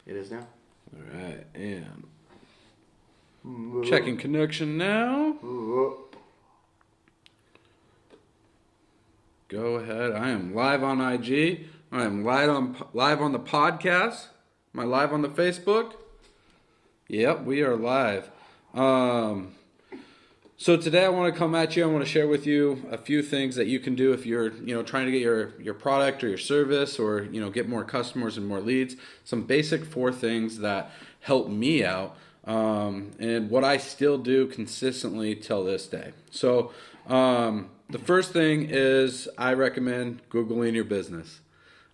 It is now. All right, and checking connection now. Go ahead. I am live on IG. I am live on the podcast. Am I live on the Facebook? Yep, we are live. So today I want to come at you. I want to share with you a few things that you can do if you're, trying to get your product or your service or, get more customers and more leads. Some basic 4 things that help me out and what I still do consistently till this day. So the first thing is I recommend Googling your business.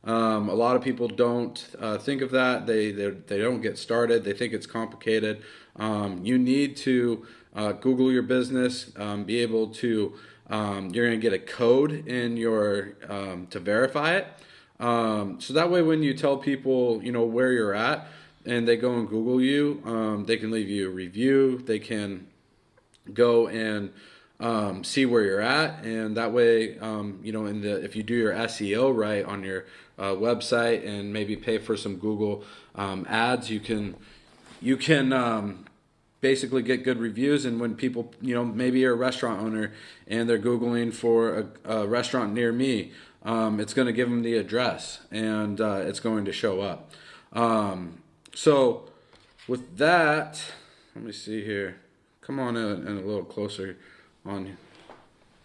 A lot of people don't think of that. They don't get started. They think it's complicated. You need to Google your business. Be able to. You're going to get a code in your to verify it. So that way, when you tell people where you're at, and they go and Google you, they can leave you a review. They can go and see where you're at, and that way, if you do your SEO right on your website and maybe pay for some Google ads, you can basically get good reviews. And when people, maybe you're a restaurant owner and they're Googling for a restaurant near me, it's going to give them the address and it's going to show up. So with that, let me see here. Come on in a little closer on.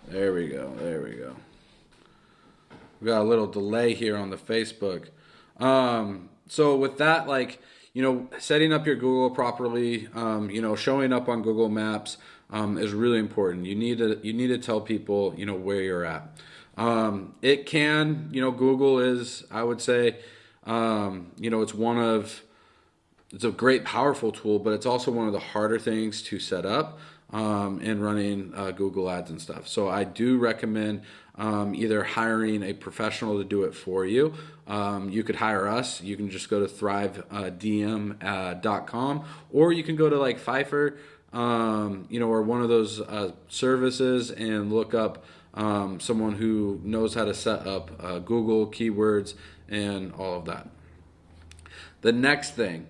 There we go. We got a little delay here on the Facebook. So with that, setting up your Google properly, showing up on Google Maps is really important. You need to tell people, where you're at. It can, Google is, I would say, it's a great, powerful tool, but it's also one of the harder things to set up in running Google ads and stuff. So I do recommend either hiring a professional to do it for you. You could hire us. You can just go to thrivedm.com, or you can go to Fiverr, or one of those services and look up someone who knows how to set up Google keywords and all of that. The next thing.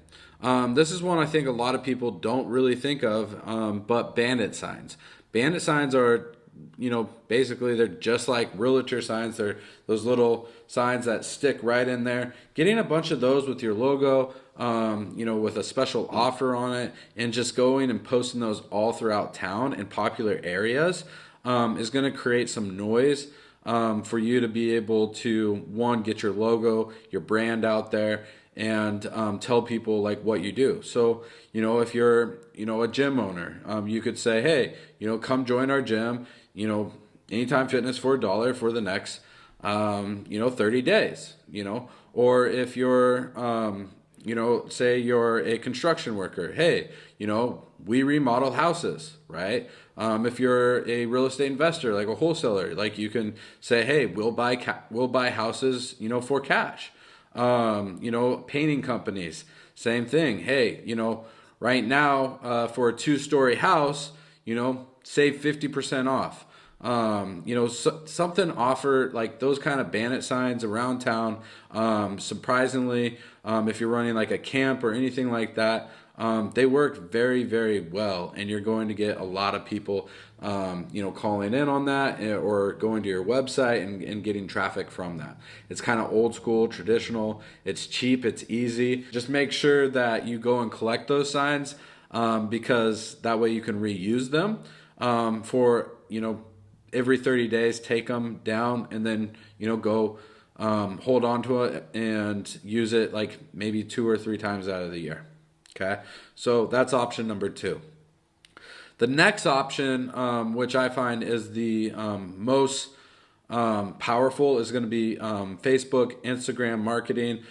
This is one I think a lot of people don't really think of, but bandit signs. Bandit signs are, basically they're just like realtor signs. They're those little signs that stick right in there. Getting a bunch of those with your logo, with a special offer on it, and just going and posting those all throughout town in popular areas is going to create some noise for you to be able to, one, get your logo, your brand out there, and tell people what you do. So, if you're, a gym owner, you could say, hey, come join our gym, Anytime Fitness for $1 for the next, 30 days, or if you're, say you're a construction worker, hey, we remodel houses, right? If you're a real estate investor, like a wholesaler, you can say, hey, we'll buy houses, for cash. Painting companies, same thing. Hey, right now, for a 2-story house, save 50% off. Something offer those kind of bandit signs around town. Surprisingly, if you're running a camp or anything like that, they work very, very well, and you're going to get a lot of people, calling in on that or going to your website and getting traffic from that. It's kind of old school, traditional. It's cheap. It's easy. Just make sure that you go and collect those signs because that way you can reuse them for, every 30 days, take them down and then, go hold on to it and use it maybe 2 or 3 times out of the year. Okay, so that's option number 2. The next option, which I find is the most powerful, is going to be Facebook, Instagram marketing.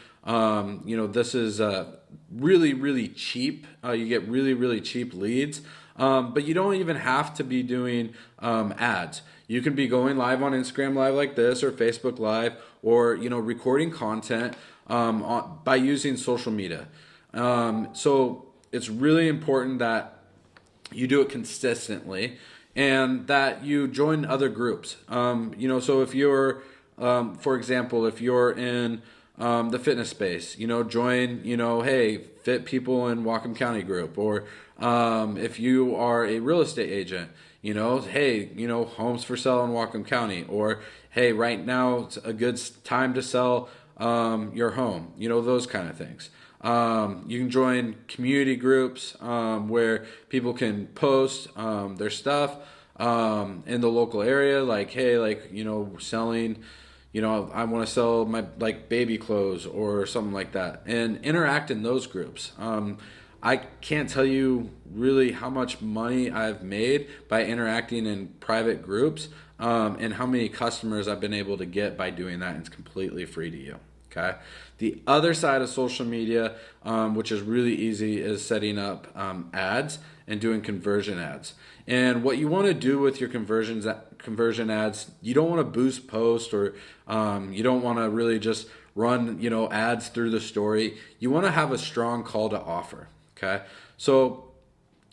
This is really, really cheap. You get really, really cheap leads, but you don't even have to be doing ads. You can be going live on Instagram Live like this, or Facebook Live, or recording content by using social media. So it's really important that you do it consistently and that you join other groups. So if you're, for example, if you're in the fitness space, join, hey, fit people in Whatcom County group, or if you are a real estate agent, hey, homes for sale in Whatcom County, or hey, right now it's a good time to sell your home, those kind of things. You can join community groups where people can post their stuff in the local area, like, hey, like, selling, I want to sell my like baby clothes or something like that, and interact in those groups. I can't tell you really how much money I've made by interacting in private groups, and how many customers I've been able to get by doing that. And it's completely free to you. Okay. The other side of social media, which is really easy, is setting up ads and doing conversion ads. And what you want to do with your conversion ads, you don't want to boost post, or you don't want to really just run ads through the story. You want to have a strong call to offer. Okay. So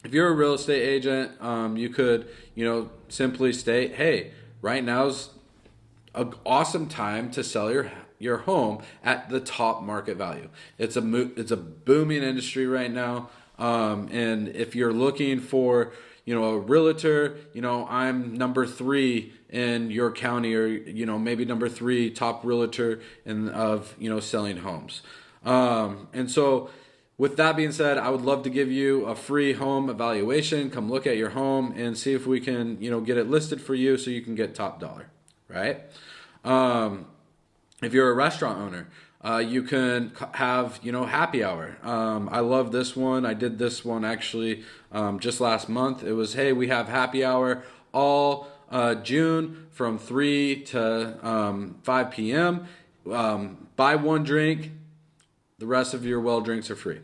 if you're a real estate agent, you could simply state, hey, right now's an awesome time to sell your home at the top market value. It's a booming industry right now, and if you're looking for a realtor, I'm number 3 in your county, or maybe number 3 top realtor of selling homes. And so with that being said, I would love to give you a free home evaluation. Come look at your home and see if we can get it listed for you so you can get top dollar, right? If you're a restaurant owner, you can have, happy hour. I love this one. I did this one actually just last month. It was, hey, we have happy hour all June from 3 to 5 p.m. Buy one drink. The rest of your well drinks are free.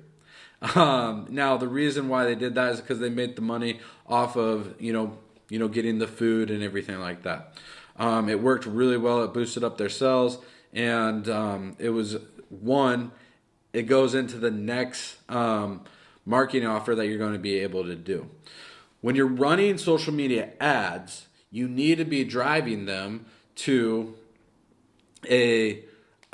Now, the reason why they did that is because they made the money off of, getting the food and everything like that. It worked really well. It boosted up their sales. And it goes into the next marketing offer that you're going to be able to do. When you're running social media ads, you need to be driving them to a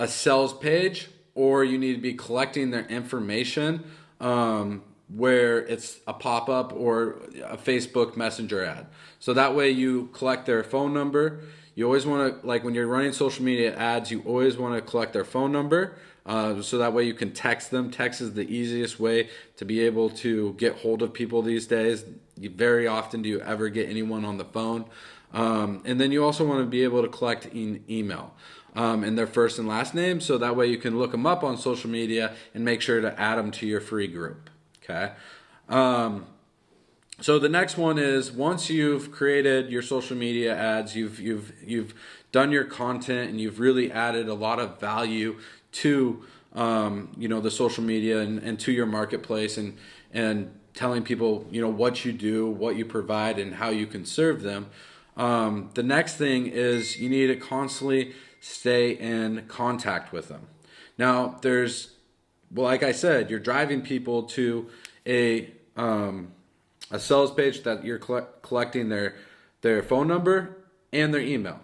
sales page, or you need to be collecting their information where it's a pop-up or a Facebook Messenger ad. So that way you collect their phone number. You always want to, like when you're running social media ads, you always want to collect their phone number so that way you can text them. Text is the easiest way to be able to get hold of people these days. Very often do you ever get anyone on the phone. And then you also want to be able to collect email and their first and last name, so that way you can look them up on social media and make sure to add them to your free group. Okay. So the next one is, once you've created your social media ads, you've done your content, and you've really added a lot of value to the social media and to your marketplace, and telling people what you do, what you provide, and how you can serve them. The next thing is you need to constantly stay in contact with them. Now, like I said, you're driving people to a sales page that you're collecting their phone number and their email.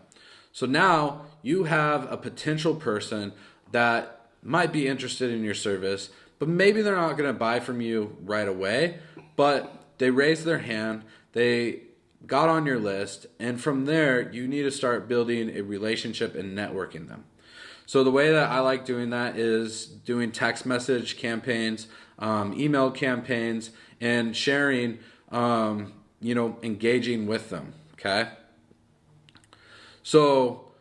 So now you have a potential person that might be interested in your service, but maybe they're not going to buy from you right away, but they raised their hand, they got on your list, and from there you need to start building a relationship and networking them. So the way that I like doing that is doing text message campaigns, email campaigns, and sharing, engaging with them. Okay. So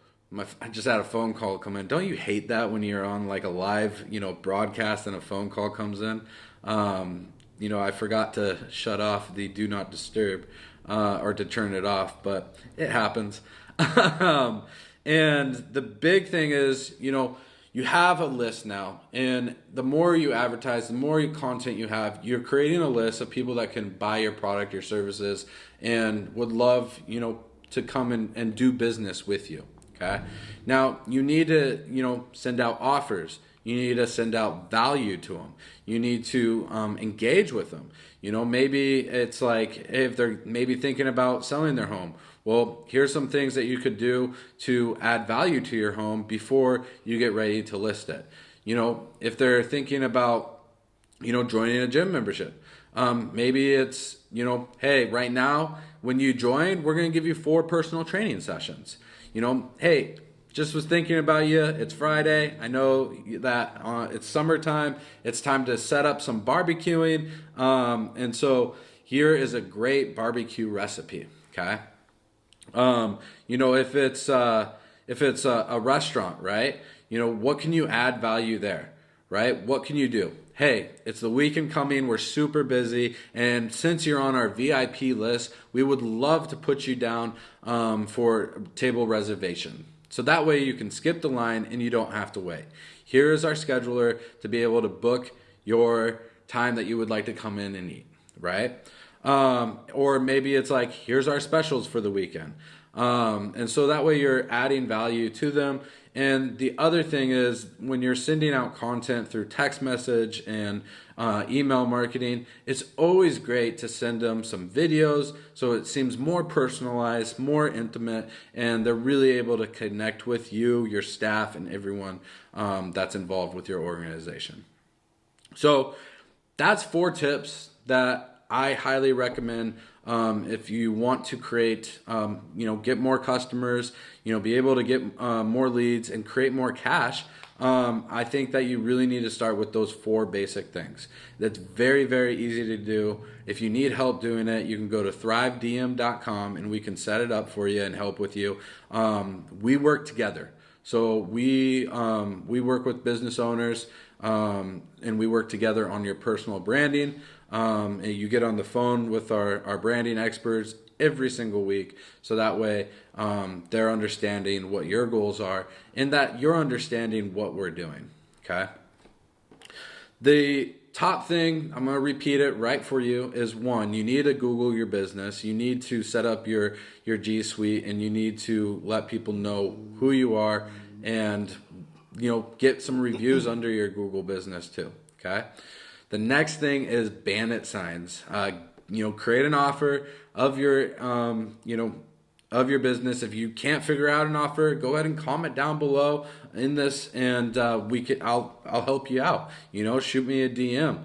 I just had a phone call come in. Don't you hate that when you're on like a live, broadcast and a phone call comes in? I forgot to shut off the do not disturb or to turn it off, but it happens. And the big thing is, you have a list now, and the more you advertise, the more content you have, you're creating a list of people that can buy your product, your services, and would love, to come and do business with you. Okay. Now you need to, send out offers. You need to send out value to them. You need to engage with them. Maybe it's like, if they're maybe thinking about selling their home, Well, here's some things that you could do to add value to your home before you get ready to list it. If they're thinking about, joining a gym membership, maybe it's, hey, right now, when you join, we're going to give you 4 personal training sessions. Hey, just was thinking about you. It's Friday. I know that it's summertime. It's time to set up some barbecuing. And so here is a great barbecue recipe. Okay. If it's a restaurant, right? What can you add value there, right? What can you do? Hey, it's the weekend coming. We're super busy. And since you're on our VIP list, we would love to put you down for table reservation. So that way you can skip the line and you don't have to wait. Here is our scheduler to be able to book your time that you would like to come in and eat, right? Or maybe it's like, here's our specials for the weekend. And so that way you're adding value to them. And the other thing is, when you're sending out content through text message and email marketing, it's always great to send them some videos so it seems more personalized, more intimate, and they're really able to connect with you, your staff, and everyone that's involved with your organization. So that's 4 tips that I highly recommend if you want to create, get more customers, be able to get more leads and create more cash. I think that you really need to start with those 4 basic things. That's very, very easy to do. If you need help doing it, you can go to thrivedm.com and we can set it up for you and help with you. We work together. So we work with business owners and we work together on your personal branding. And you get on the phone with our branding experts every single week. So that way they're understanding what your goals are and that you're understanding what we're doing. Okay. The top thing, I'm going to repeat it right for you, is 1, you need to Google your business. You need to set up your G Suite and you need to let people know who you are and, get some reviews under your Google business too. Okay. The next thing is bandit signs. Create an offer of your, of your business. If you can't figure out an offer, go ahead and comment down below in this, and I'll help you out. Shoot me a DM.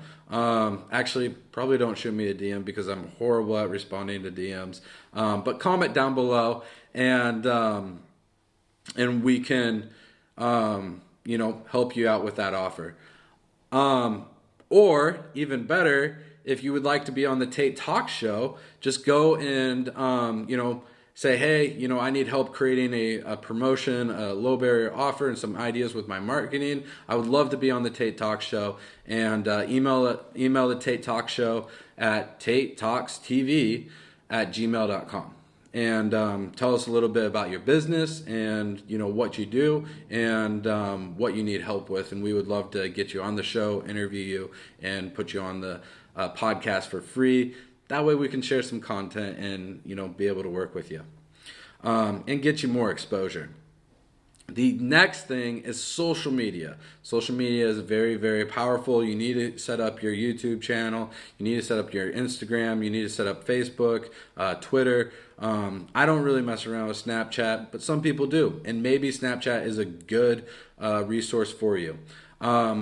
Actually, probably don't shoot me a DM because I'm horrible at responding to DMs. But comment down below, and we can, help you out with that offer. Or even better, if you would like to be on the Tate Talk Show, just go and, say, hey, I need help creating a promotion, a low barrier offer, and some ideas with my marketing. I would love to be on the Tate Talk Show. And email the Tate Talk Show at tatetalkstv@gmail.com. And tell us a little bit about your business and what you do and what you need help with, and we would love to get you on the show, interview you, and put you on the podcast for free. That way we can share some content and be able to work with you and get you more exposure. The next thing is social media. Social media is very, very powerful. You need to set up your YouTube channel. You need to set up your Instagram. You need to set up Facebook, Twitter. I don't really mess around with Snapchat, but some people do. And maybe Snapchat is a good resource for you. I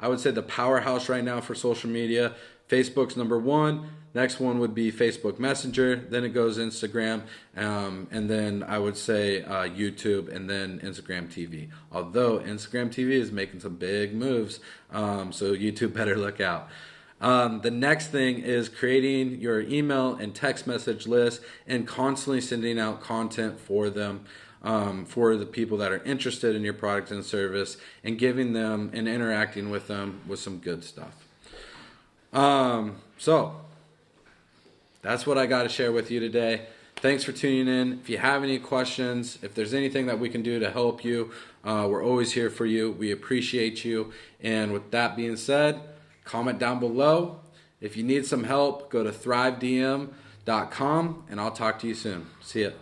would say the powerhouse right now for social media, Facebook's number 1. Next one would be Facebook Messenger. Then it goes Instagram. And then I would say YouTube and then Instagram TV. Although Instagram TV is making some big moves. So YouTube better look out. The next thing is creating your email and text message list and constantly sending out content for them. For the people that are interested in your product and service and giving them and interacting with them with some good stuff. So that's what I got to share with you today. Thanks for tuning in. If you have any questions, if there's anything that we can do to help you, we're always here for you. We appreciate you. And with that being said, comment down below. If you need some help, go to thrivedm.com and I'll talk to you soon. See ya.